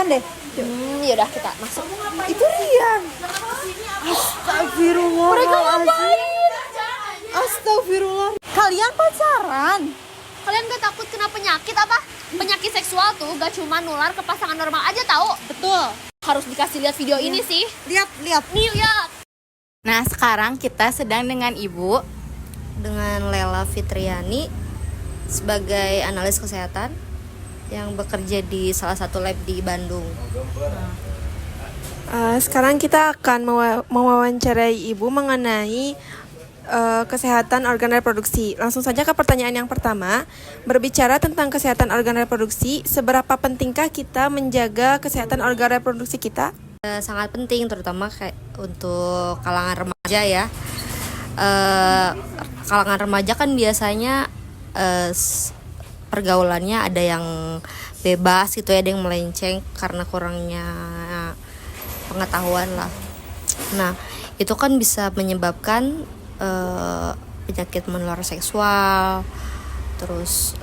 depan deh. Yaudah kita masuk. Itu Rian. Astagfirullahaladzim. Astagfirullah. Kalian pacaran? Kalian gak takut kena penyakit apa? Penyakit seksual tuh gak cuma nular ke pasangan normal aja tahu. Betul. Harus dikasih lihat video ini sih. Lihat. Nih lihat. Nah, sekarang kita sedang dengan Ibu. Dengan Lela Fitriani sebagai analis kesehatan yang bekerja di salah satu lab di Bandung. Sekarang kita akan mewawancarai Ibu mengenai kesehatan organ reproduksi. Langsung saja ke pertanyaan yang pertama. Berbicara tentang kesehatan organ reproduksi, seberapa pentingkah kita menjaga kesehatan organ reproduksi kita? Sangat penting, terutama kayak untuk kalangan remaja ya. Kalangan remaja kan biasanya pergaulannya ada yang bebas gitu ya, ada yang melenceng karena kurangnya pengetahuan lah. Nah, itu kan bisa menyebabkan penyakit menular seksual, terus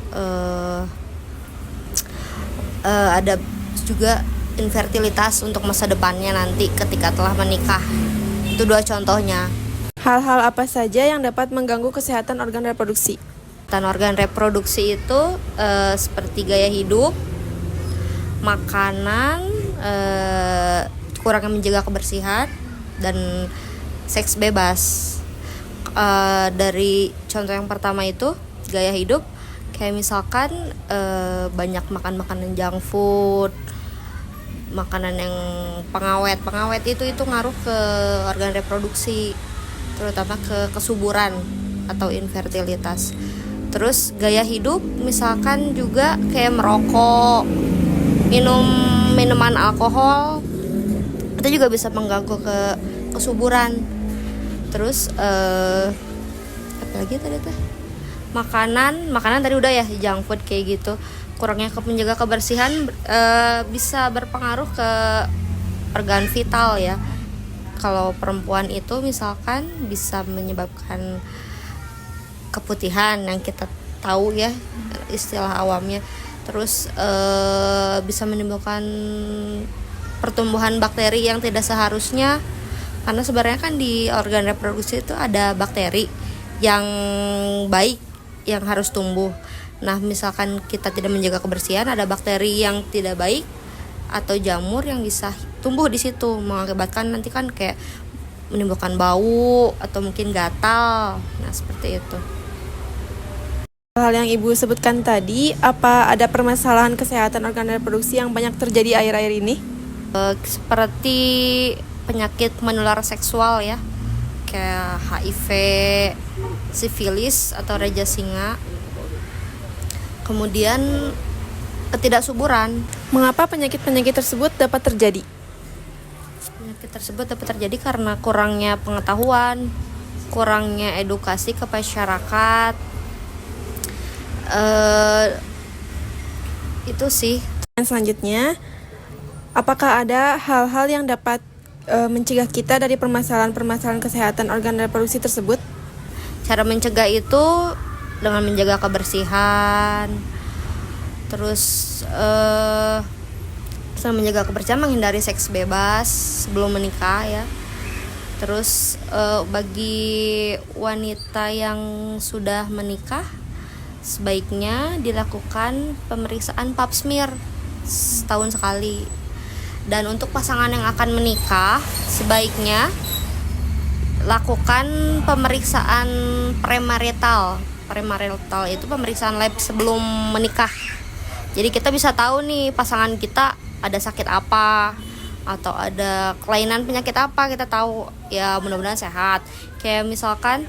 ada juga infertilitas untuk masa depannya nanti ketika telah menikah. Itu 2 contohnya. Hal-hal apa saja yang dapat mengganggu kesehatan organ reproduksi? Kesehatan organ reproduksi itu seperti gaya hidup, makanan, kurangnya menjaga kebersihan, dan seks bebas. Dari contoh yang pertama itu gaya hidup, kayak misalkan banyak makan makanan junk food, makanan yang pengawet itu ngaruh ke organ reproduksi, terutama ke kesuburan atau infertilitas. Terus gaya hidup misalkan juga kayak merokok, minum minuman alkohol, itu juga bisa mengganggu ke kesuburan. Terus apa lagi tadi tuh? Makanan tadi udah ya, junk food kayak gitu. Kurangnya menjaga kebersihan bisa berpengaruh ke organ vital ya. Kalau perempuan itu misalkan bisa menyebabkan keputihan yang kita tahu ya, istilah awamnya. Terus bisa menimbulkan pertumbuhan bakteri yang tidak seharusnya, karena sebenarnya kan di organ reproduksi itu ada bakteri yang baik yang harus tumbuh. Nah, misalkan kita tidak menjaga kebersihan, ada bakteri yang tidak baik atau jamur yang bisa tumbuh di situ, mengakibatkan nanti kan kayak menimbulkan bau atau mungkin gatal. Nah, seperti itu. Hal yang Ibu sebutkan tadi, apa ada permasalahan kesehatan organ reproduksi yang banyak terjadi akhir-akhir ini? Seperti penyakit menular seksual ya, kayak HIV, sifilis atau raja singa. Kemudian ketidaksuburan. Mengapa penyakit-penyakit tersebut dapat terjadi? Penyakit tersebut dapat terjadi karena kurangnya pengetahuan, kurangnya edukasi ke masyarakat. Itu sih. Dan selanjutnya, apakah ada hal-hal yang dapat mencegah kita dari permasalahan-permasalahan kesehatan organ reproduksi tersebut? Cara mencegah itu dengan menjaga kebersihan, terus bisa menjaga kebersihan, menghindari seks bebas sebelum menikah ya. Terus bagi wanita yang sudah menikah, sebaiknya dilakukan pemeriksaan pap smear setahun sekali. Dan untuk pasangan yang akan menikah, sebaiknya lakukan pemeriksaan premarital. Premarital itu pemeriksaan lab sebelum menikah. Jadi kita bisa tahu nih pasangan kita ada sakit apa atau ada kelainan penyakit apa, kita tahu ya, mudah-mudahan sehat. Kayak misalkan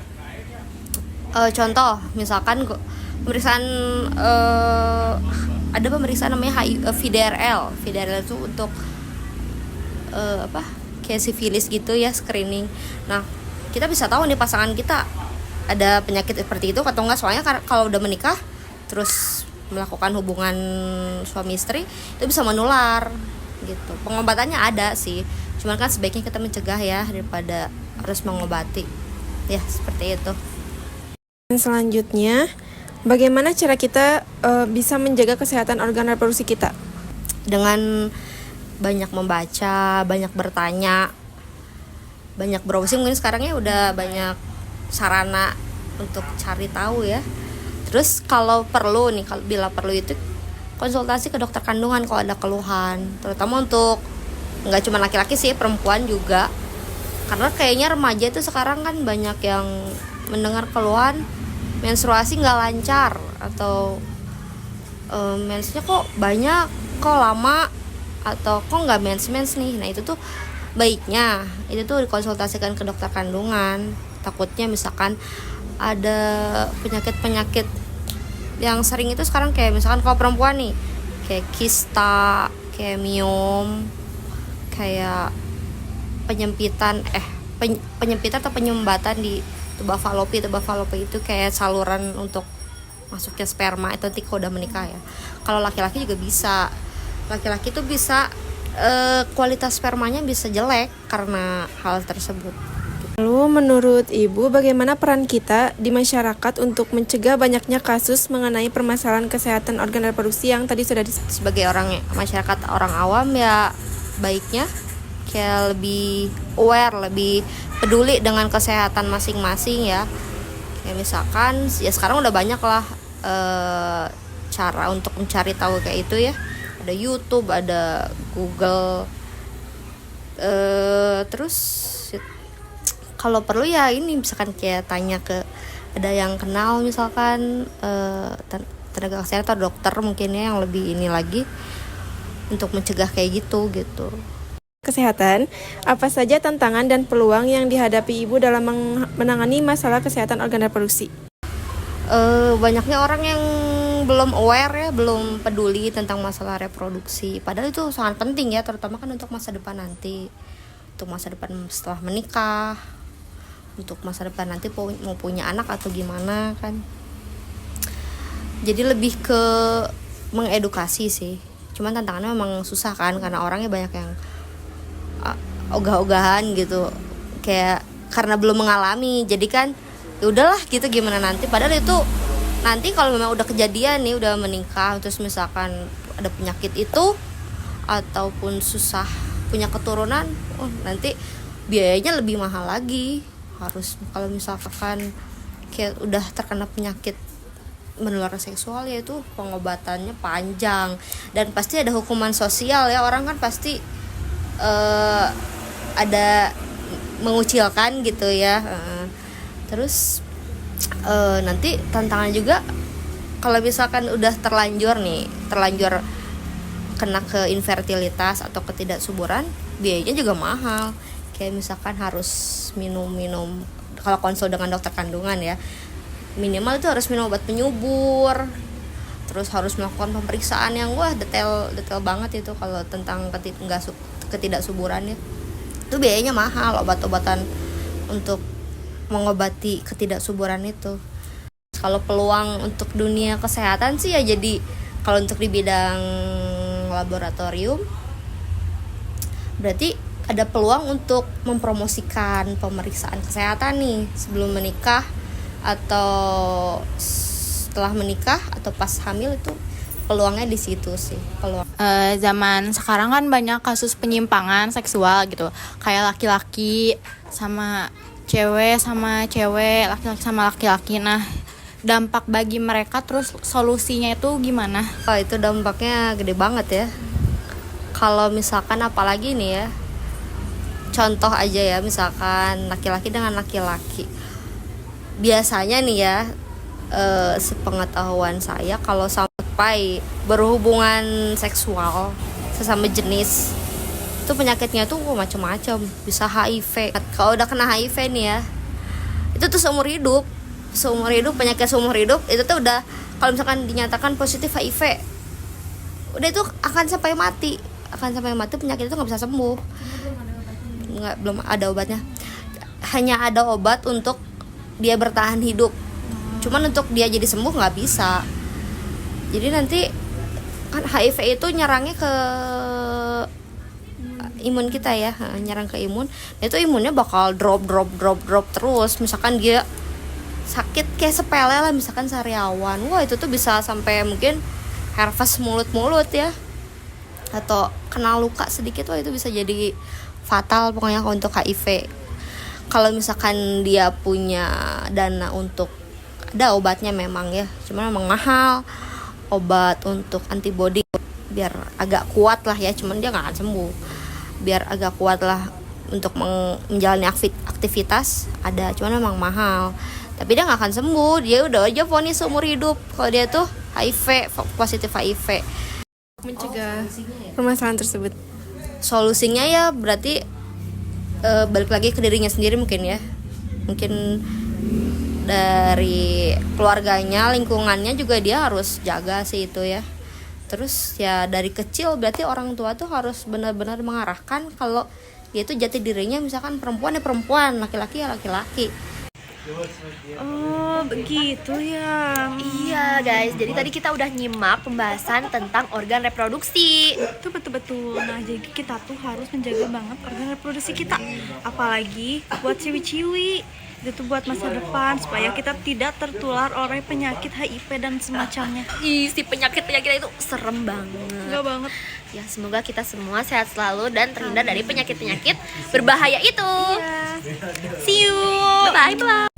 contoh misalkan pemeriksaan ada pemeriksaan namanya VDRL. VDRL itu untuk kayak sifilis gitu ya, screening. Nah, kita bisa tahu nih pasangan kita ada penyakit seperti itu atau enggak, soalnya kalau udah menikah terus melakukan hubungan suami istri itu bisa menular gitu. Pengobatannya ada sih, cuman kan sebaiknya kita mencegah ya daripada harus mengobati ya, seperti itu. Dan selanjutnya, bagaimana cara kita bisa menjaga kesehatan organ reproduksi kita? Dengan banyak membaca, banyak bertanya, banyak browsing. Mungkin sekarang ya udah banyak sarana untuk cari tahu ya. Terus kalau perlu nih, kalau bila perlu itu konsultasi ke dokter kandungan kalau ada keluhan, terutama untuk nggak cuma laki-laki sih, perempuan juga. Karena kayaknya remaja itu sekarang kan banyak yang mendengar keluhan menstruasi nggak lancar, atau mensnya kok banyak, kok lama, atau kok nggak mens nih. Nah itu tuh baiknya itu tuh dikonsultasikan ke dokter kandungan. Takutnya misalkan ada penyakit-penyakit yang sering itu sekarang, kayak misalkan kalau perempuan nih, kayak kista, kayak miom, kayak penyempitan atau penyumbatan di tuba falopi itu kayak saluran untuk masuknya sperma. Itu nanti kalau udah menikah ya. Kalau laki-laki juga bisa. Laki-laki tuh bisa kualitas spermanya bisa jelek karena hal tersebut. Lalu menurut Ibu, bagaimana peran kita di masyarakat untuk mencegah banyaknya kasus mengenai permasalahan kesehatan organ reproduksi yang tadi sudah Sebagai masyarakat orang awam ya, baiknya kayak lebih aware, lebih peduli dengan kesehatan masing-masing ya. Kayak misalkan ya sekarang udah banyak lah cara untuk mencari tahu kayak itu ya. Ada YouTube, ada Google, terus kalau perlu ya ini misalkan kayak tanya ke ada yang kenal, misalkan tenaga kesehatan atau dokter mungkin ya, yang lebih ini lagi untuk mencegah kayak gitu. kesehatan. Apa saja tantangan dan peluang yang dihadapi Ibu dalam menangani masalah kesehatan organ reproduksi? Banyaknya orang yang belum aware ya, belum peduli tentang masalah reproduksi. Padahal itu sangat penting ya, terutama kan untuk masa depan nanti, untuk masa depan setelah menikah, untuk masa depan nanti mau punya anak atau gimana kan. Jadi lebih ke mengedukasi sih. Cuman tantangannya memang susah kan, karena orangnya banyak yang ogah-ogahan gitu, kayak karena belum mengalami. Jadi kan ya udahlah gitu, gimana nanti. Padahal itu nanti kalau memang udah kejadian nih, udah menikah, terus misalkan ada penyakit itu ataupun susah punya keturunan, nanti biayanya lebih mahal lagi. Harus kalau misalkan kayak udah terkena penyakit menular seksual, ya itu pengobatannya panjang dan pasti ada hukuman sosial ya. Orang kan pasti ada mengucilkan gitu ya. Terus nanti tantangan juga kalau misalkan udah terlanjur kena ke infertilitas atau ketidaksuburan, biayanya juga mahal. Kayak misalkan harus minum kalau konsul dengan dokter kandungan ya, minimal itu harus minum obat penyubur, terus harus melakukan pemeriksaan yang detail banget itu kalau tentang ketidaksuburan ya. Itu biayanya mahal, obat-obatan untuk mengobati ketidaksuburan itu. Kalau peluang untuk dunia kesehatan sih ya, jadi kalau untuk di bidang laboratorium berarti ada peluang untuk mempromosikan pemeriksaan kesehatan nih sebelum menikah atau setelah menikah atau pas hamil. Itu peluangnya di situ sih peluang. Zaman sekarang kan banyak kasus penyimpangan seksual gitu, kayak laki-laki sama cewek, laki-laki sama laki-laki. Nah, dampak bagi mereka, terus solusinya itu gimana? Itu dampaknya gede banget ya. Kalau misalkan apalagi nih ya, contoh aja ya, misalkan laki-laki dengan laki-laki. Biasanya nih ya, sepengetahuan saya, kalau sampai berhubungan seksual sesama jenis, itu penyakitnya tuh macam-macam. Bisa HIV. Kalau udah kena HIV nih ya, itu tuh seumur hidup, penyakit seumur hidup. Itu tuh udah, kalau misalkan dinyatakan positif HIV, udah itu akan sampai mati. Penyakit itu nggak bisa sembuh. Belum ada obatnya. Hanya ada obat untuk dia bertahan hidup. Cuman untuk dia jadi sembuh nggak bisa. Jadi nanti kan HIV itu nyerangnya ke imun kita ya, nyerang ke imun. Itu imunnya bakal drop terus. Misalkan dia sakit kayak sepele lah, misalkan sariawan, itu tuh bisa sampai mungkin herpes mulut ya. atau kena luka sedikit, wah itu bisa jadi fatal pokoknya untuk HIV. Kalau misalkan dia punya dana untuk, ada obatnya memang ya, cuman memang mahal obat untuk antibody biar agak kuat lah ya, cuman dia nggak akan sembuh. Biar agak kuat lah untuk menjalani aktivitas ada, cuman memang mahal. Tapi dia nggak akan sembuh, dia udah aja vonis seumur hidup kalau dia tuh HIV, positif HIV. Mencegah permasalahan tersebut. Solusinya ya berarti balik lagi ke dirinya sendiri mungkin ya. Mungkin dari keluarganya, lingkungannya juga dia harus jaga sih itu ya. Terus ya dari kecil berarti orang tua tuh harus benar-benar mengarahkan kalau dia itu jati dirinya, misalkan perempuan ya perempuan, laki-laki ya laki-laki. Oh, begitu ya. Iya guys, jadi tadi kita udah nyimak pembahasan tentang organ reproduksi. Itu betul-betul. Nah, jadi kita tuh harus menjaga banget organ reproduksi kita. Apalagi buat ciwi-ciwi. Itu tuh buat masa depan supaya kita tidak tertular oleh penyakit HIV dan semacamnya. Ih, si penyakit-penyakit itu serem banget. Enggak banget. Ya semoga kita semua sehat selalu dan terhindar dari penyakit-penyakit berbahaya itu. Iya. See you. Bye bye.